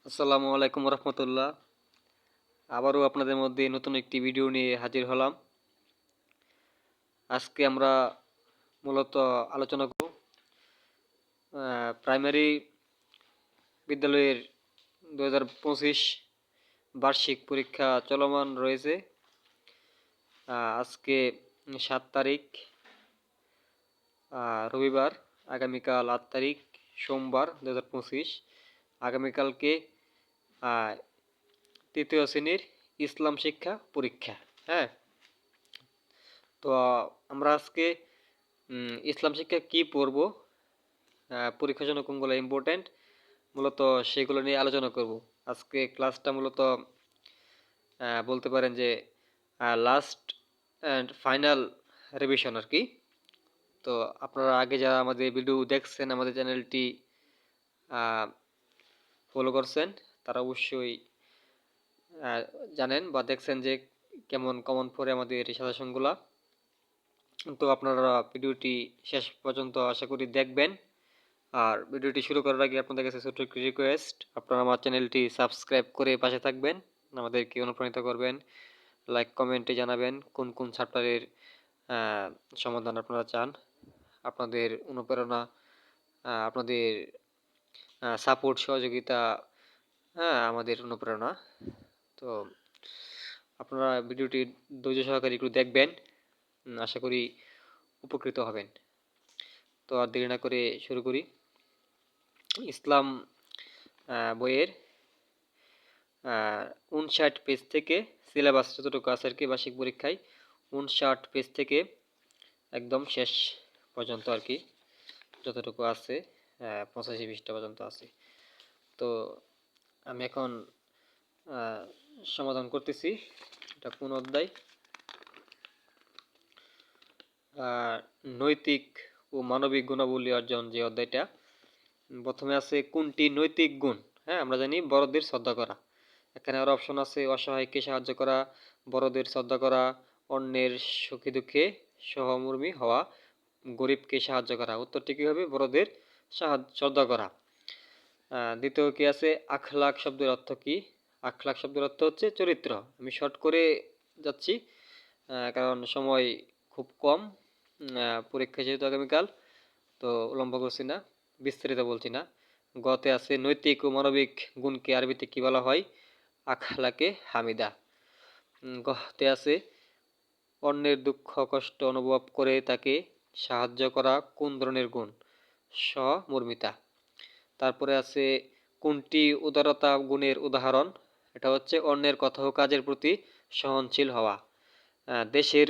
আসসালামু আলাইকুম রহমতুল্লাহ। আবারও আপনাদের মধ্যে নতুন একটি ভিডিও নিয়ে হাজির হলাম। আজকে আমরা মূলত আলোচনা করব প্রাইমারি বিদ্যালয়ের 2025 বার্ষিক পরীক্ষা চলমান রয়েছে। আজকে 7 তারিখ রবিবার, আগামীকাল 8 তারিখ সোমবার 2025। আগামীকালকে তৃতীয় শ্রেণীর ইসলাম শিক্ষা পরীক্ষা। হ্যাঁ, তো আমরা আজকে ইসলাম শিক্ষা কি পড়ব, পরীক্ষার জন্য কোনগুলো ইম্পর্টেন্ট, মূলত সেগুলো নিয়ে আলোচনা করব। আজকে ক্লাসটা মূলত বলতে পারেন যে লাস্ট অ্যান্ড ফাইনাল রিভিশন আর কি। তো আপনারা আগে যারা আমাদের ভিডিও দেখছেন, আমাদের চ্যানেলটি ফলো করছেন, তারা অবশ্যই জানেন বা দেখছেন যে কেমন কমন পড়ে আমাদের সাজেশনগুলা। তো আপনারা ভিডিওটি শেষ পর্যন্ত আশা করি দেখবেন। আর ভিডিওটি শুরু করার আগে আপনাদের কাছে ছোট্ট একটি রিকোয়েস্ট, আপনারা আমার চ্যানেলটি সাবস্ক্রাইব করে পাশে থাকবেন, আমাদেরকে অনুপ্রাণিত করবেন, লাইক কমেন্টে জানাবেন কোন কোন চ্যাপ্টারের সমাধান আপনারা চান। আপনাদের অনুপ্রেরণা, আপনাদের সাপোর্ট, সহযোগিতা আমাদের অনুপ্রেরণা। তো আপনারা ভিডিওটি ধৈর্য সহকারে একটু দেখবেন, আশা করি উপকৃত হবেন। তো আর দেরি না করে শুরু করি। ইসলাম বইয়ের 59 পেজ থেকে সিলেবাস যতটুকু আছে আর কি, বার্ষিক পরীক্ষায় 59 পেজ থেকে একদম শেষ পর্যন্ত আর কি, যতটুকু আছে 85 পৃষ্ঠা পর্যন্ত আছে। তো আমি এখন সমাধান করতেছি। এটা কোন অধ্যায়? নৈতিক ও মানবিক গুণাবলী অর্জন, যে অধ্যায়টা। প্রথমে আছে কোনটি নৈতিক গুণ। হ্যাঁ, আমরা জানি বড়দের শ্রদ্ধা করা। এখানে আরো অপশন আছে অসহায়কে সাহায্য করা, বড়দের শ্রদ্ধা করা, অন্যের সুখে দুঃখে সহমর্মী হওয়া, গরিবকে সাহায্য করা। উত্তরটি কি হবে? বড়দের শ্রদ্ধা করা। দ্বিতীয় কি আছে? আখলাক শব্দের অর্থ কি? আখলাক শব্দের অর্থ হচ্ছে চরিত্র। আমি শর্ট করে যাচ্ছি কারণ সময় খুব কম, পরীক্ষা যেহেতু আগামীকাল, তো লম্বা করছি না, বিস্তারিত বলছি না। গতে আছে নৈতিক ও মানবিক গুণকে আরবিতে কি বলা হয়? আখলাকে হামিদা। গতে আছে অন্যের দুঃখ কষ্ট অনুভব করে তাকে সাহায্য করা কোন ধরনের গুণ? সহমর্মিতা। তারপরে আছে কোনটি উদারতা গুণের উদাহরণ? এটা হচ্ছে অন্যের কথা ও কাজের প্রতি সহনশীল হওয়া। দেশের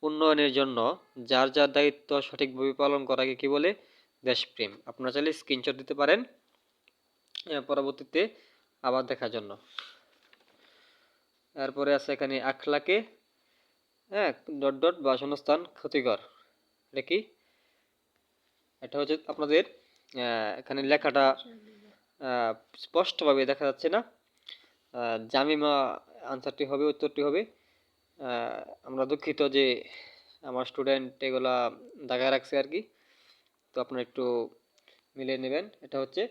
উন্নয়নের জন্য যার যার দায়িত্ব সঠিকভাবে পালন করাকে কি বলে? দেশপ্রেম। আপনারা চাইলে স্ক্রিনশট দিতে পারেন পরবর্তীতে আবার দেখার জন্য। তারপরে আছে এখানে আখলাকে ডট ডট বা শূন্যস্থান ক্ষতিকর। এটা কি? এটা হচ্ছে আপনাদের এখানে লেখাটা স্পষ্টভাবে দেখা যাচ্ছে না। জামিমা আনসারটি হবে, উত্তরটি হবে। আমরা দুঃখিত যে আমার স্টুডেন্ট এগুলা দাগায় রাখছে আর কি, তো আপনারা একটু মিলিয়ে নেবেন। এটা হচ্ছে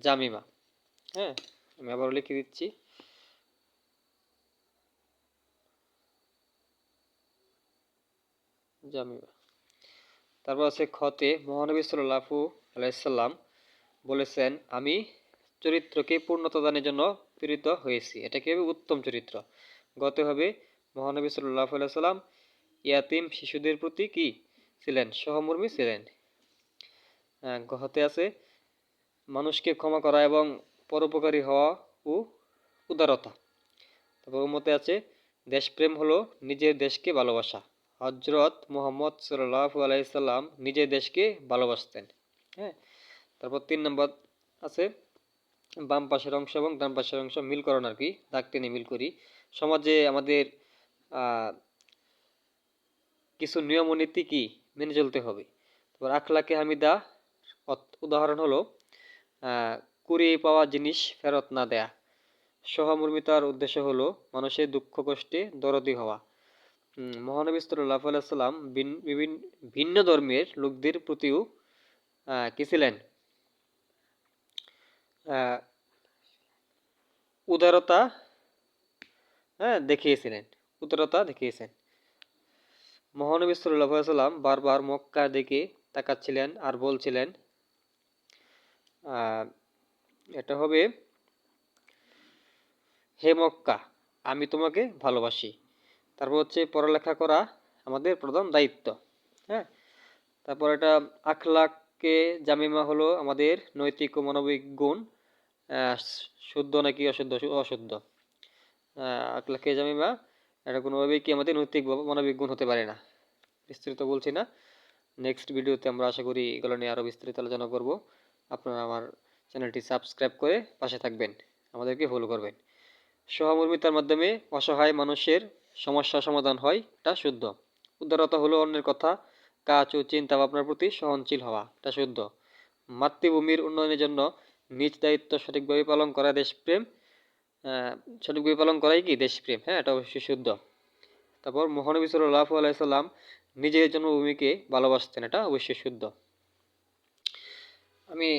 জামিমা। হ্যাঁ, আমি আবারও লিখে দিচ্ছি। জামিমা। তারপর আছে খতে মহানবী সাল্লাল্লাহু আলাইহি সাল্লাম বলেছেন, আমি চরিত্রকে পূর্ণতা দানের জন্য প্রেরিত হয়েছি। এটা কি হবে? উত্তম চরিত্র। গতে হবে মহানবী সাল্লাল্লাহু আলাইহি সাল্লাম ইয়াতিম শিশুদের প্রতি কি ছিলেন? সহমর্মী ছিলেন। গহতে আছে মানুষকে ক্ষমা করা এবং পরোপকারী হওয়া ও উদারতা। তারপর মতে আছে দেশপ্রেম হলো নিজের দেশকে ভালোবাসা। হযরত মুহাম্মদ সাল্লাল্লাহু আলাইহি সাল্লাম নিজের দেশকে ভালোবাসতেন। হ্যাঁ, তারপর 3 নম্বর আছে বাম পাশের অংশ এবং ডান পাশের অংশ মিল করণ আর কি, দাগ টেনে মিল করি। সমাজে আমাদের কিছু নিয়ম ও নীতি কি মেনে চলতে হবে। তারপর আখলাকে হামিদা উদাহরণ হলো কুড়িয়ে পাওয়া জিনিস ফেরত না দেয়া। সহমর্মিতার উদ্দেশ্য হলো মানুষের দুঃখ কষ্টে দরদি হওয়া। মহানবী সাল্লাল্লাহু আলাইহি সাল্লাম ভিন্ন ধর্মের লোকদের প্রতিও কি ছিলেন? উদারতা দেখিয়েছিলেন, উদারতা দেখিয়েছেন। মহানবী সাল্লাল্লাহু আলাইহি ওয়াসাল্লাম বারবার মক্কার দিকে তাকাচ্ছিলেন আর বলছিলেন, এটা হবে, হে মক্কা, আমি তোমাকে ভালোবাসি। তারপর হচ্ছে পড়ালেখা করা আমাদের প্রধান দায়িত্ব। হ্যাঁ, তারপর এটা আখলাকে জামিমা হলো আমাদের নৈতিক ও মানবিক গুণ, শুদ্ধ নাকি অশুদ্ধ? অশুদ্ধ। আখলাকে জামিমা এটা কোনোভাবেই কি আমাদের নৈতিক বা মানবিক গুণ হতে পারে না। বিস্তারিত বলছি না, নেক্সট ভিডিওতে আমরা আশা করি এগুলো নিয়ে আরও বিস্তারিত আলোচনা করব। আপনারা আমার চ্যানেলটি সাবস্ক্রাইব করে পাশে থাকবেন, আমাদেরকে ফলো করবেন। সহমর্মিতার মাধ্যমে অসহায় মানুষের সমস্যা সমাধান হয়, এটা শুদ্ধ। উদারতা হলো অন্যের কথা, কাজ ও চিন্তা ভাবনার প্রতি সহনশীল হওয়া, এটা শুদ্ধ। মাতৃভূমির উন্নয়নের জন্য নিজ দায়িত্ব সঠিকভাবে পালন করা দেশপ্রেম, সঠিকভাবে পালন করাই কি দেশপ্রেম, হ্যাঁ, এটা অবশ্যই শুদ্ধ। তারপর মহানবী সাল্লাল্লাহু আলাইহি সাল্লাম নিজের জন্মভূমিকে ভালোবাসতেন, এটা অবশ্যই শুদ্ধ। আমি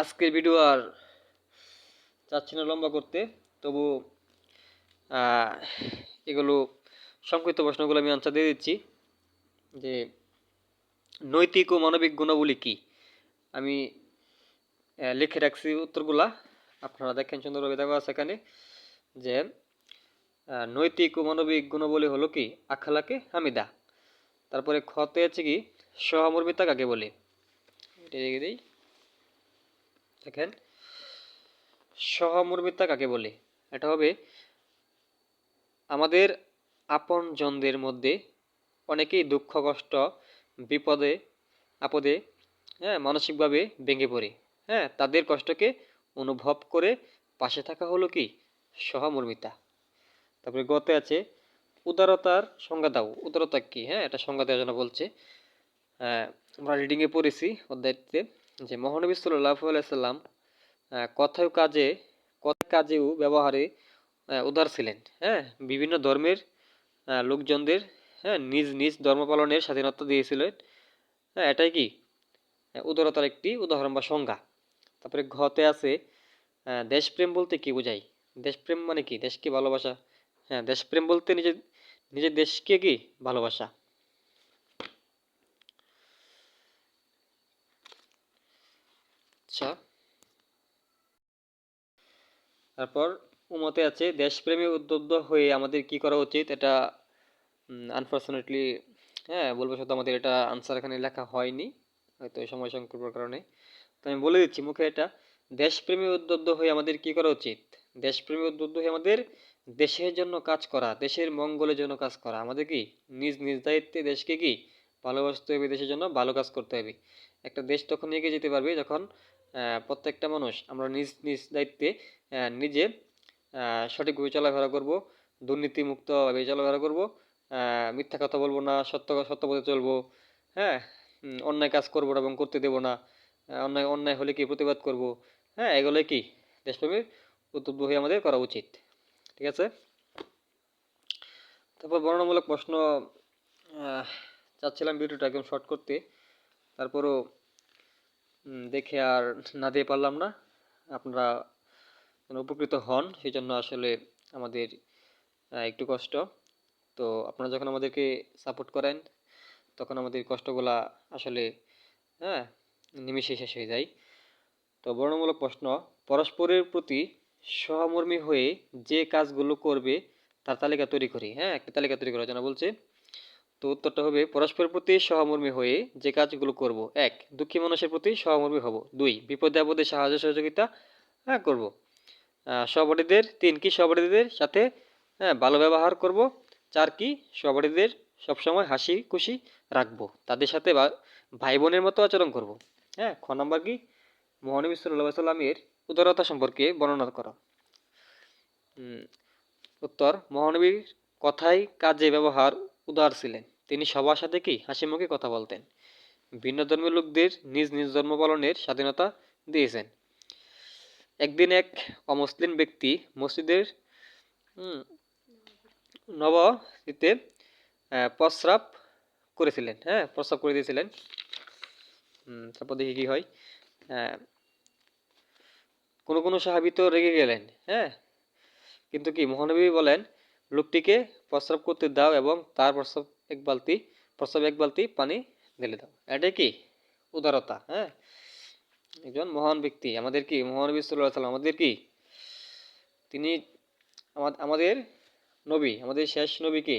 আজকের ভিডিও আর চাচ্ছি না লম্বা করতে, তবু এগুলো সংক্ষিপ্ত প্রশ্নগুলো আমি আনসার দিয়ে দিচ্ছি যে নৈতিক ও মানবিক গুণাবলী কি। আমি লিখে রাখছি উত্তরগুলা, আপনারা দেখেন সুন্দরভাবে দেওয়া আছে এখানে যে নৈতিক ও মানবিক গুণাবলী হলো কি আখলাকে হামিদা। তারপরে খতে আছে কি সহমর্মিতা কাকে বলে, এটা লিখে দিই। দেখেন সহমর্মিতা কাকে বলে, এটা হবে আমাদের আপনজনদের মধ্যে অনেকেই দুঃখ কষ্ট বিপদে আপদে মানসিকভাবে ভেঙে পড়ে, তাদের কষ্টকে অনুভব করে পাশে থাকা হলো কি সহমর্মিতা। তারপরে গতে আছে উদারতার সংজ্ঞা দাও, উদারতা কি, এটা সংজ্ঞা দেওয়ার জন্য বলছে। আমরা রিডিংয়ে পড়েছি অধ্যায়টিতে যে মহানবী সাল্লাল্লাহু আলাইহি সাল্লাম কথায় কাজেও ব্যবহারে উদার ছিলেন। বিভিন্ন ধর্মের লোকজনদের নিজ নিজ ধর্ম পালনের স্বাধীনতা দিয়েছিলেন। এটাই কি উদারতার একটি উদাহরণ বা সংজ্ঞা। তারপরে ঘতে আছে দেশপ্রেম বলতে কি বোঝায়। দেশপ্রেম মানে কি দেশকে ভালোবাসা, দেশপ্রেম বলতে নিজের নিজের দেশকে কি ভালোবাসা। আচ্ছা, তারপর উমতে আছে দেশপ্রেমে উদ্বুদ্ধ হয়ে আমাদের কি করা উচিত। এটা আনফর্চুনেটলি বলবো সত্য আমাদের এটা আনসার এখানে লেখা হয়নি, হয়তো সময় সংকল্পের কারণে। তো আমি বলে দিচ্ছি মুখে, এটা দেশপ্রেমে উদ্বুদ্ধ হয়ে আমাদের কি করা উচিত। দেশপ্রেমে উদ্বুদ্ধ হয়ে আমাদের দেশের জন্য কাজ করা, দেশের মঙ্গলের জন্য কাজ করা, আমাদের কি নিজ নিজ দায়িত্বে দেশকে কি ভালোবাসতে হবে, দেশের জন্য ভালো কাজ করতে হবে। একটা দেশ তখন এগিয়ে যেতে পারবে যখন প্রত্যেকটা মানুষ আমরা নিজ নিজ দায়িত্বে নিজে সঠিকভাবে চলাফেরা করব, দুর্নীতিমুক্তভাবে চলাফেরা করব, মিথ্যা কথা বলবো না, সত্য পথে চলবো, হ্যাঁ, অন্যায় কাজ করবো না এবং করতে দেবো না, অন্যায় অন্যায় হলে কি প্রতিবাদ করব, এগুলোই কি দেশপ্রেমের উদ্বুদ্ধ হয়ে আমাদের করা উচিত। ঠিক আছে। তারপর বর্ণনামূলক প্রশ্ন চাচ্ছিলাম ভিডিওটা একদম শর্ট করতে, তারপরও দেখে আর না দিয়ে পারলাম না। আপনারা উপকৃত হন সেই জন্য আসলে আমাদের একটু কষ্ট। তো আপনারা যখন আমাদেরকে সাপোর্ট করেন তখন আমাদের কষ্টগুলা আসলে নিমেষে শেষ হয়ে যায়। তো বর্ণনামূলক প্রশ্ন, পরস্পরের প্রতি সহমর্মী হয়ে যে কাজগুলো করবে তার তালিকা তৈরি করি। একটা তালিকা তৈরি করার জন্য বলছে। তো উত্তরটা হবে পরস্পরের প্রতি সহমর্মী হয়ে যে কাজগুলো করব। 1. দুঃখী মানুষের প্রতি সহমর্মী হব। 2. বিপদে আপদে সাহায্য সহযোগিতা করব। সহপাঠীদের 3 কি সহপাঠীদের সাথে ভালো ব্যবহার করব। 4 কি সহপাঠীদের সবসময় হাসি খুশি রাখবো, তাদের সাথে ভাই বোনের মতো আচরণ করব। খ নাম্বার কি মহানবী সাল্লাল্লাহু আলাইহি সাল্লামের উদারতা সম্পর্কে বর্ণনা করো। উত্তর, মহানবীর কথায় কাজে ব্যবহার উদার ছিলেন। তিনি সবার সাথে কি হাসি মুখে কথা বলতেন। ভিন্ন ধর্মের লোকদের নিজ নিজ ধর্ম পালনের স্বাধীনতা দিয়েছেন। একদিন এক অমুসলিম ব্যক্তি মসজিদের নববীতে প্রস্রাব করেছিলেন, প্রস্রাব করে দিয়েছিলেন। তারপর দেখি কি হয়। কোন সাহাবী তো রেগে গেলেন, কিন্তু কি মহানবী বলেন লোকটিকে প্রস্রাব করতে দাও এবং তার প্রস্রাব এক বালতি পানি ঢেলে দাও। এটাই কি উদারতা। হ্যাঁ, একজন মহান ব্যক্তি আমাদের কি মহানবী সাল্লাল্লাহু আলাইহি ওয়াসাল্লাম আমাদের কি তিনি আমাদের নবী, আমাদের শেষ নবী কে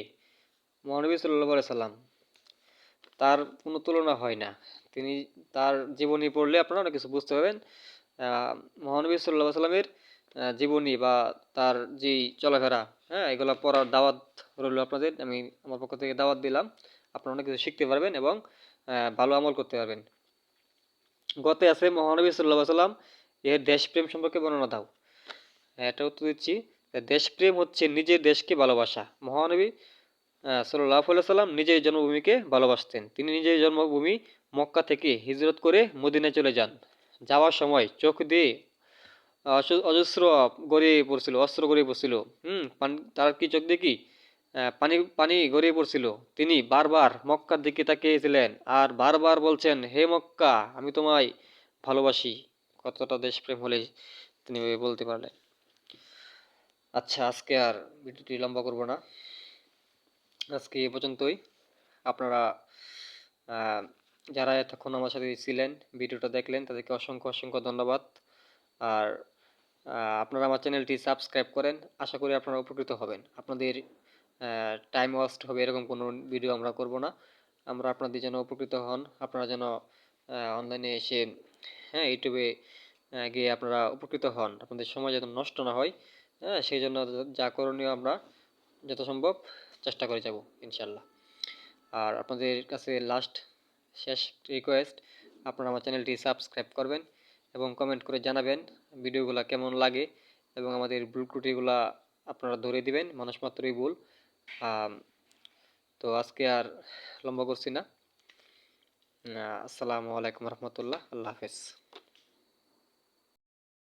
মহানবী সাল্লাল্লাহু আলাইহি সাল্লাম। তার কোনো তুলনা হয় না। তিনি তার জীবনী পড়লে আপনারা অনেক কিছু বুঝতে পারবেন। মহানবী সাল্লাল্লাহু আলাইহি সাল্লামের জীবনী বা তার যেই চলাফেরা, হ্যাঁ, এগুলো পড়ার দাওয়াত রইল আপনাদের। আমি আমার পক্ষ থেকে দাওয়াত দিলাম। আপনারা অনেক কিছু শিখতে পারবেন এবং ভালো আমল করতে পারবেন। গতে আছে মহানবী সাল্লাল্লাহু আলাইহি সাল্লাম এর দেশপ্রেম সম্পর্কে বর্ণনা দাও। এটা উত্তর দিচ্ছি, দেশপ্রেম হচ্ছে নিজের দেশকে ভালোবাসা। মহানবী সাল্লাল্লাহু আলাইহি সাল্লাম নিজের জন্মভূমিকে ভালোবাসতেন। তিনি নিজের জন্মভূমি মক্কা থেকে হিজরত করে মদিনায় চলে যান। যাওয়ার সময় চোখ দিয়ে অজস্র অস্ত্র গড়িয়ে পড়ছিল। তার কি চোখ দিয়ে কি পানি পানি গড়িয়ে পড়ছিল। তিনি বারবার মক্কার দিকে তাকিয়েছিলেন আর বারবার বলছেন, হে মক্কা, আমি তোমায় ভালোবাসি। কতটা দেশপ্রেম হলে তিনি বলতে পারলেন। আচ্ছা, আজকে আর ভিডিওটি লম্বা করব না, আজকে এ পর্যন্তই। আপনারা যারা এতক্ষণ আমার সাথে ছিলেন, ভিডিওটা দেখলেন, তাদেরকে অসংখ্য অসংখ্য ধন্যবাদ। আর আপনারা আমার চ্যানেলটি সাবস্ক্রাইব করেন। আশা করি আপনারা উপকৃত হবেন। আপনাদের টাইম ওয়েস্ট হবে এরকম কোনো ভিডিও আমরা করব না। আমরা আপনাদের যেন উপকৃত হন, আপনারা যেন অনলাইনে এসে, হ্যাঁ, ইউটিউবে গিয়ে আপনারা উপকৃত হন, আপনাদের সময় যেন নষ্ট না হয়। হ্যাঁ, সেই জন্য যা করণীয় আমরা যত সম্ভব চেষ্টা করে যাব ইনশাল্লাহ। আর আপনাদের কাছে শেষ রিকোয়েস্ট, আপনারা আমার চ্যানেলটি সাবস্ক্রাইব করবেন এবং কমেন্ট করে জানাবেন ভিডিওগুলো কেমন লাগে এবং আমাদের ভুল ত্রুটিগুলো আপনারা ধরে দিবেন। মানুষ মাত্রই ভুল। তো আজকে আর লম্বা করছি না। আসসালামু আলাইকুম রহমতুল্লাহ। আল্লাহ হাফেজ।